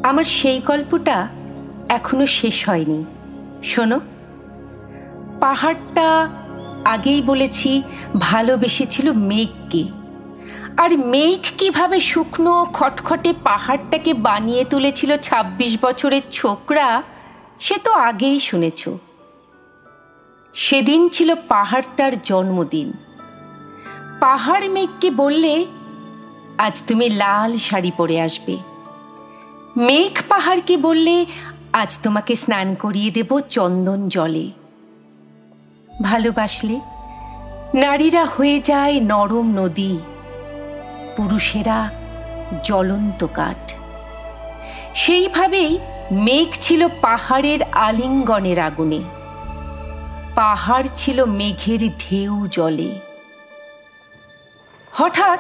আমার সেই গল্পটা এখনো শেষ হয়নি। শোনো, পাহাড়টা আগেই বলেছি ভালোবেসেছিল মেঘকে, আর মেঘ কিভাবে শুকনো খটখটে পাহাড়টাকে বানিয়ে তুলেছিল ২৬ বছরের ছোকরা, সে তো আগেই শুনেছ। সেদিন ছিল পাহাড়টার জন্মদিন। পাহাড় মেঘকে বললে, আজ তুমি লাল শাড়ি পরে আসবে। মেঘ পাহাড়কে বললে, আজ তোমাকে স্নান করিয়ে দেব চন্দন জলে। ভালোবাসলে নারীরা হয়ে যায় নরম নদী, পুরুষেরা জ্বলন্ত কাঠ। সেইভাবেই মেঘ ছিল পাহাড়ের আলিঙ্গনের আগুনে, পাহাড় ছিল মেঘের ঢেউ জলে। হঠাৎ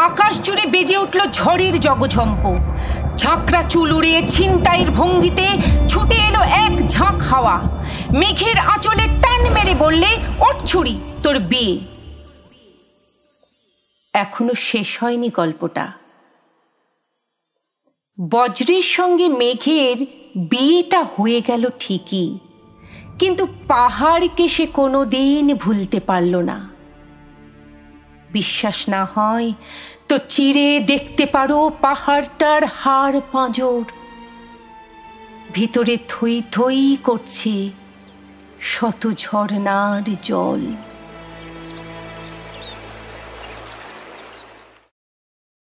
আকাশ জুড়ে বেজে উঠল ঝড়ের জগঝম্প। ঝাঁকড়া চুল উড়িয়ে ছিনতাইয়ের ভঙ্গিতে ছুটে এলো এক ঝাঁক হাওয়া। মেঘের আঁচলে টান মেরে বললে, ওঠ ছুরি, তোর বিয়ে। এখনো শেষ হয়নি গল্পটা। বজ্রের সঙ্গে মেঘের বিয়েটা হয়ে গেল ঠিকই, কিন্তু পাহাড়কে সে কোনোদিন ভুলতে পারল না। বিশ্বাস না হয় তো চিরে দেখতে পারো পাহাড়টার হাড় পাঁজর। ভিতরে থই থই করছে শত ঝর্ণার জল।